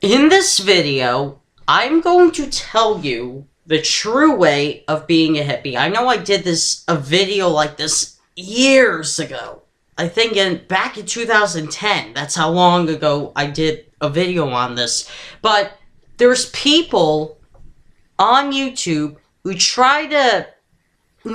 In this video, I'm going to tell you the true way of being a hippie. I know I did a video like this years ago. I think back in 2010. That's how long ago I did a video on this. But there's people on YouTube who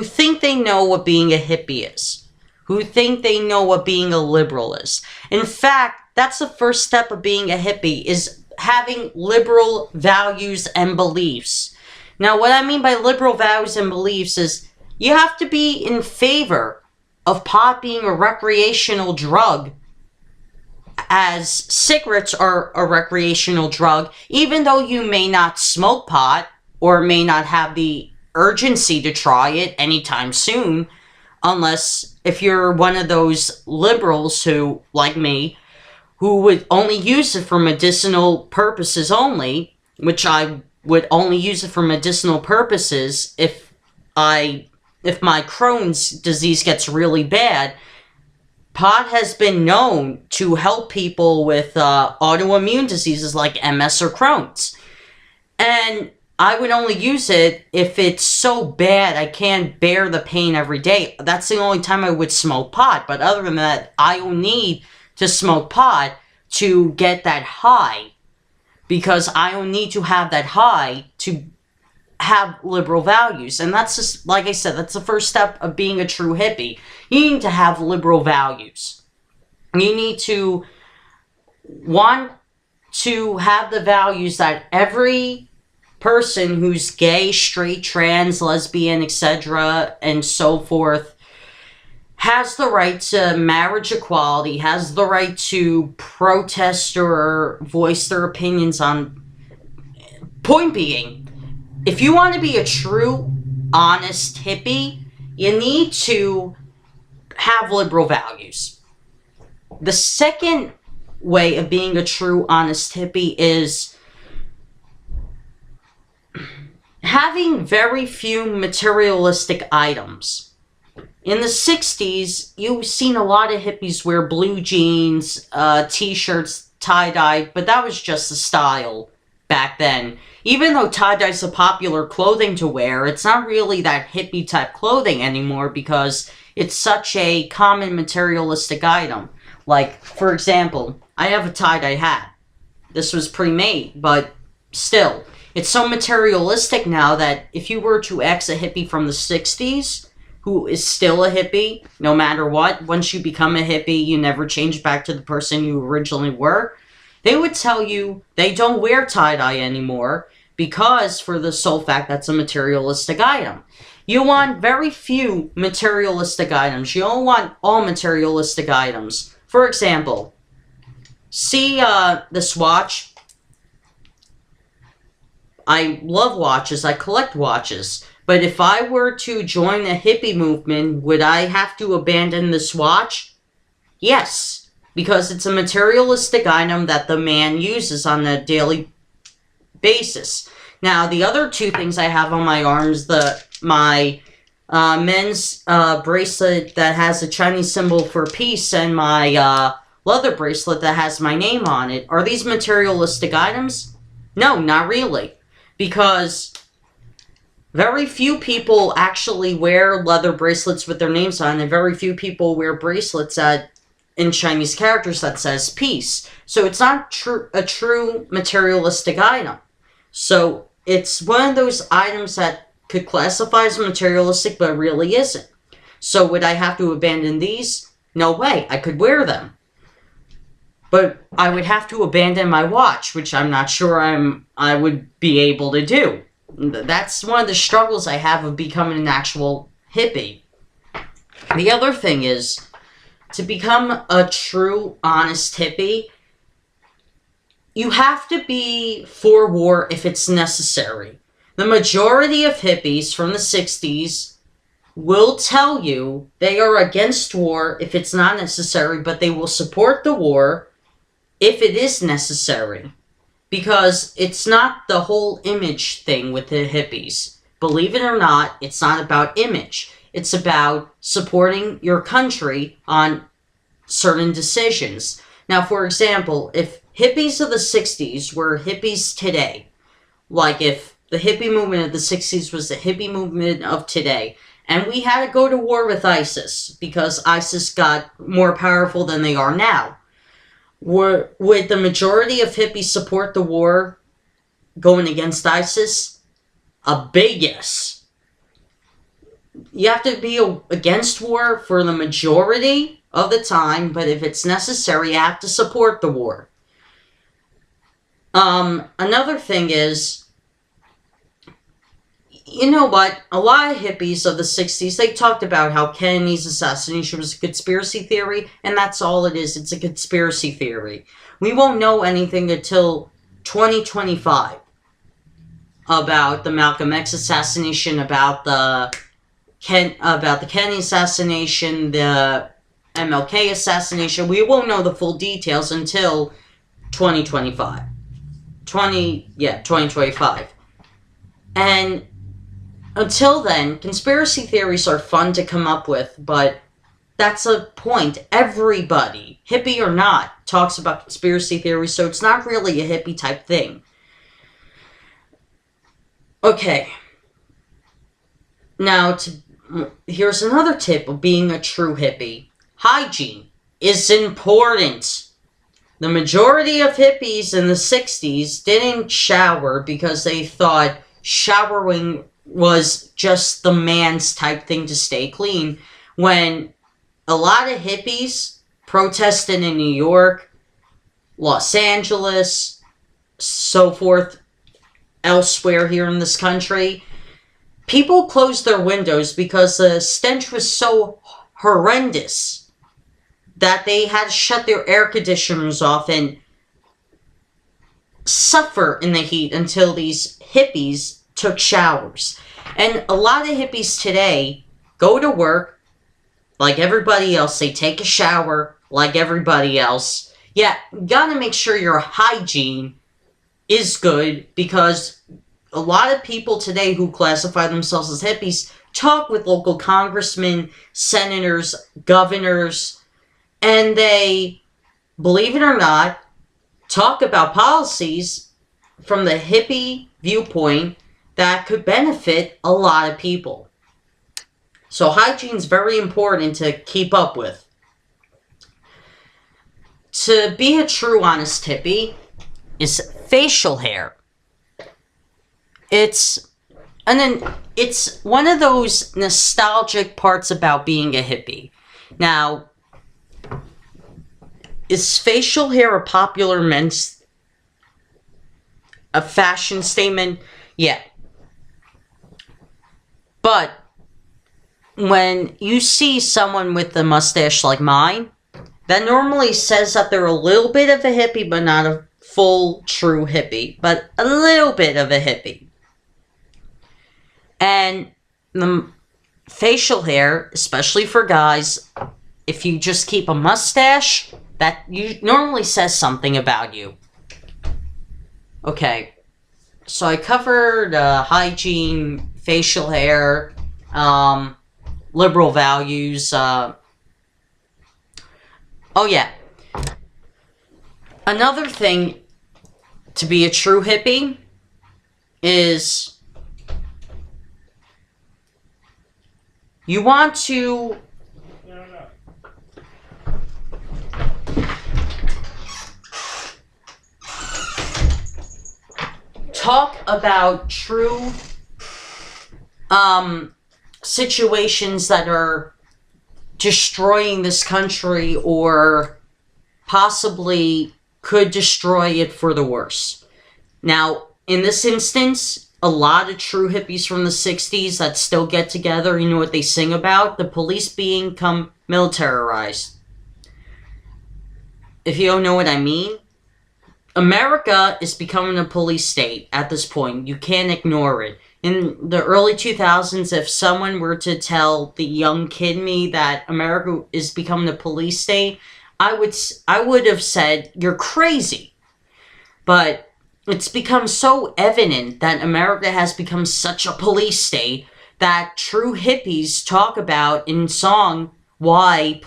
think they know what being a hippie is. Who think they know what being a liberal is. In fact, that's the first step of being a hippie, is having liberal values and beliefs. Now, what I mean by liberal values and beliefs is you have to be in favor of pot being a recreational drug, as cigarettes are a recreational drug, even though you may not smoke pot or may not have the urgency to try it anytime soon, unless if you're one of those liberals who, like me, who would only use it for medicinal purposes only, which I would only use it for medicinal purposes if my Crohn's disease gets really bad. Pot has been known to help people with autoimmune diseases like MS or Crohn's. And I would only use it if it's so bad I can't bear the pain every day. That's the only time I would smoke pot. But other than that, I don't need to smoke pot to get that high, because I don't need to have that high to have liberal values. And that's just, like I said, that's the first step of being a true hippie. You need to have liberal values. You need to want to have the values that every person who's gay, straight, trans, lesbian, etc., and so forth has the right to marriage equality, has the right to protest or voice their opinions on. Point being, if you want to be a true, honest hippie, you need to have liberal values. The second way of being a true, honest hippie is having very few materialistic items. In the 60s, you've seen a lot of hippies wear blue jeans, t-shirts, tie-dyed, but that was just the style back then. Even though tie-dye's a popular clothing to wear, it's not really that hippie-type clothing anymore because it's such a common materialistic item. Like, for example, I have a tie-dye hat. This was pre-made, but still. It's so materialistic now that if you were to ask a hippie from the 60s, who is still a hippie, no matter what, once you become a hippie, you never change back to the person you originally were, they would tell you they don't wear tie-dye anymore because, for the sole fact, that's a materialistic item. You want very few materialistic items. You don't want all materialistic items. For example, see this watch? I love watches. I collect watches. But if I were to join the hippie movement, would I have to abandon this watch? Yes, because it's a materialistic item that the man uses on a daily basis. Now, the other two things I have on my arms, my men's bracelet that has a Chinese symbol for peace and my leather bracelet that has my name on it, are these materialistic items? No, not really. Because very few people actually wear leather bracelets with their names on, and very few people wear bracelets in Chinese characters that says peace. So it's not a true materialistic item. So it's one of those items that could classify as materialistic, but really isn't. So would I have to abandon these? No way. I could wear them. But I would have to abandon my watch, which I'm not sure I would be able to do. That's one of the struggles I have of becoming an actual hippie. The other thing is, to become a true, honest hippie, you have to be for war if it's necessary. The majority of hippies from the 60s will tell you they are against war if it's not necessary, but they will support the war if it is necessary. Because it's not the whole image thing with the hippies. Believe it or not, it's not about image. It's about supporting your country on certain decisions. Now, for example, if hippies of the 60s were hippies today. Like if the hippie movement of the 60s was the hippie movement of today. And we had to go to war with ISIS because ISIS got more powerful than they are now. Would the majority of hippies support the war going against ISIS? A big yes. You have to be against war for the majority of the time, but if it's necessary, you have to support the war. Another thing is, you know what? A lot of hippies of the 60s, they talked about how Kennedy's assassination was a conspiracy theory, and that's all it is. It's a conspiracy theory. We won't know anything until 2025 about the Malcolm X assassination, about the Kennedy assassination, the MLK assassination. We won't know the full details until 2025. 2025. And until then, conspiracy theories are fun to come up with, but that's a point. Everybody, hippie or not, talks about conspiracy theories, so it's not really a hippie type thing. Okay. Now, here's another tip of being a true hippie. Hygiene is important. The majority of hippies in the 60s didn't shower because they thought showering was just the man's type thing to stay clean, when a lot of hippies protested in New York, Los Angeles, so forth, elsewhere here in this country. People closed their windows because the stench was so horrendous that they had to shut their air conditioners off and suffer in the heat until these hippies took showers. And a lot of hippies today go to work like everybody else. They take a shower like everybody else. Yeah, you gotta make sure your hygiene is good, because a lot of people today who classify themselves as hippies talk with local congressmen, senators, governors, and they, believe it or not, talk about policies from the hippie viewpoint that could benefit a lot of people. So hygiene is very important to keep up with. To be a true honest hippie is facial hair. It's one of those nostalgic parts about being a hippie. Now, is facial hair a popular a fashion statement? Yeah. But when you see someone with a mustache like mine, that normally says that they're a little bit of a hippie, but not a full, true hippie, but a little bit of a hippie. And the facial hair, especially for guys, if you just keep a mustache, that normally says something about you. Okay, so I covered hygiene, facial hair, liberal values. Oh yeah. Another thing to be a true hippie is you want to talk about true situations that are destroying this country or possibly could destroy it for the worse. Now, in this instance, a lot of true hippies from the 60s that still get together, you know what they sing about? The police being militarized. If you don't know what I mean, America is becoming a police state at this point. You can't ignore it. In the early 2000s, if someone were to tell the young kid me that America is becoming a police state, I would have said, you're crazy. But it's become so evident that America has become such a police state that true hippies talk about in song why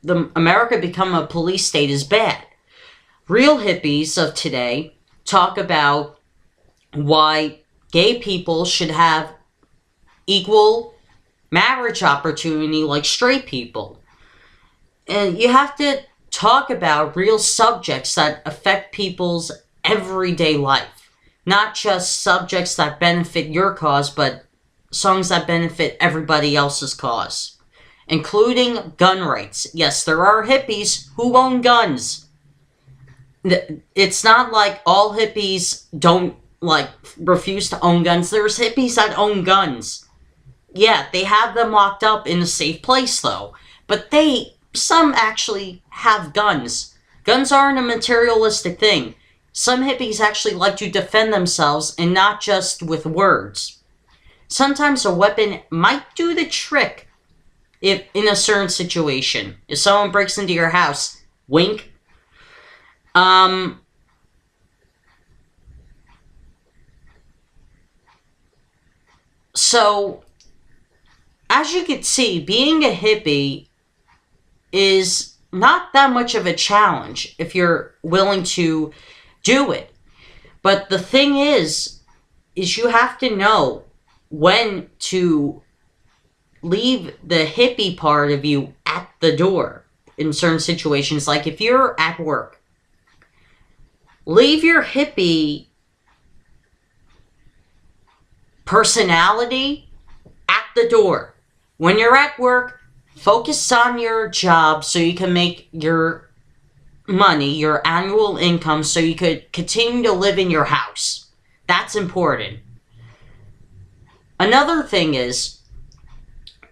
the America become a police state is bad. real hippies of today talk about why gay people should have equal marriage opportunity like straight people. And you have to talk about real subjects that affect people's everyday life. Not just subjects that benefit your cause, but songs that benefit everybody else's cause. Including gun rights. Yes, there are hippies who own guns. It's not like all hippies don't, refuse to own guns. There's hippies that own guns. Yeah, they have them locked up in a safe place, though. But some actually have guns. Guns aren't a materialistic thing. Some hippies actually like to defend themselves, and not just with words. Sometimes a weapon might do the trick if in a certain situation. If someone breaks into your house, wink. So, as you can see, being a hippie is not that much of a challenge if you're willing to do it. But the thing is you have to know when to leave the hippie part of you at the door in certain situations. Like if you're at work, leave your hippie personality at the door. When you're at work, focus on your job so you can make your money, your annual income, so you could continue to live in your house. That's important. Another thing is,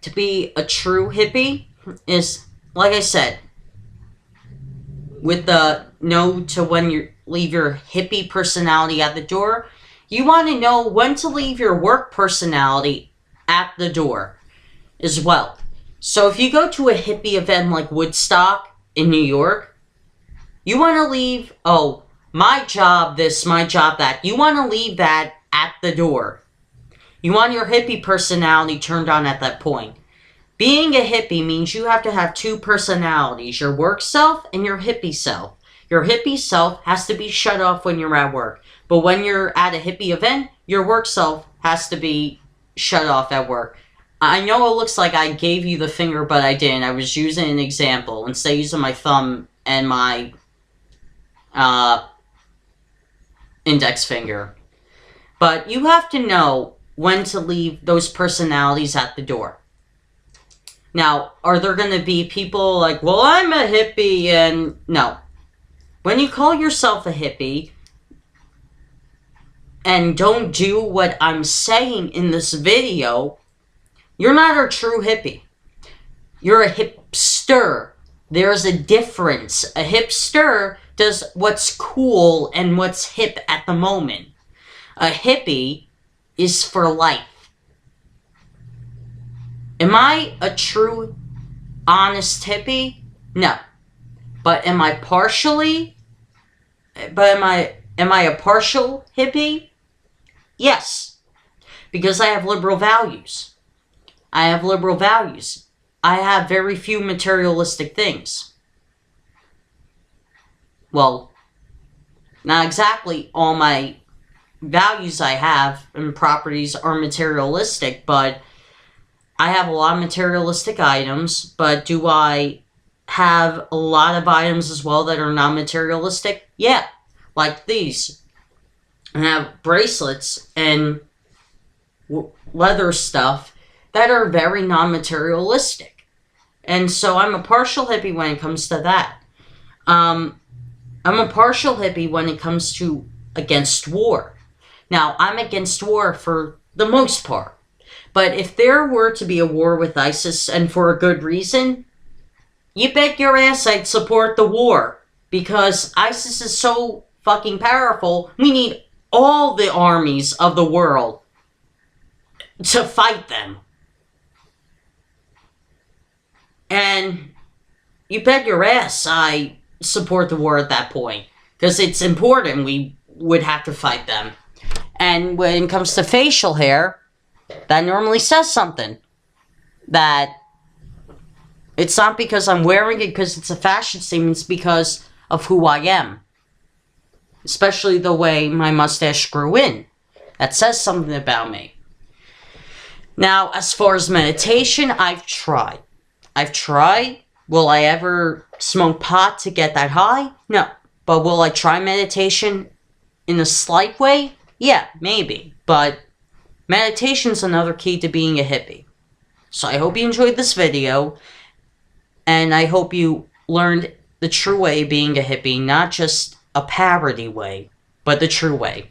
to be a true hippie is, like I said, with the know to when you leave your hippie personality at the door, you want to know when to leave your work personality at the door as well. So if you go to a hippie event like Woodstock in New York, you want to leave, my job this, my job that. You want to leave that at the door. You want your hippie personality turned on at that point. Being a hippie means you have to have two personalities, your work self and your hippie self. Your hippie self has to be shut off when you're at work. But when you're at a hippie event, your work self has to be shut off at work. I know it looks like I gave you the finger, but I didn't. I was using an example instead of using my thumb and my index finger. But you have to know when to leave those personalities at the door. Now, are there going to be people like, well, I'm a hippie, and no. When you call yourself a hippie and don't do what I'm saying in this video, you're not a true hippie. You're a hipster. There's a difference. A hipster does what's cool and what's hip at the moment. A hippie is for life. Am I a true, honest hippie? No. But am I partially? Am I a partial hippie? Yes. Because I have liberal values. I have liberal values. I have very few materialistic things. Well, not exactly all my values I have and properties are materialistic, but I have a lot of materialistic items. But do I have a lot of items as well that are non-materialistic? Yeah, like these. I have bracelets and leather stuff that are very non-materialistic. And so I'm a partial hippie when it comes to that. I'm a partial hippie when it comes to against war. Now, I'm against war for the most part. But if there were to be a war with ISIS, and for a good reason, you bet your ass I'd support the war. Because ISIS is so fucking powerful, we need all the armies of the world to fight them. And you bet your ass I support the war at that point. Because it's important we would have to fight them. And when it comes to facial hair, that normally says something. That it's not because I'm wearing it because it's a fashion statement, it's because of who I am. especially the way my mustache grew in. That says something about me. Now, as far as meditation, I've tried. Will I ever smoke pot to get that high? No. But will I try meditation in a slight way? Yeah, maybe. But meditation's another key to being a hippie. So I hope you enjoyed this video. And I hope you learned the true way of being a hippie, not just a parody way, but the true way.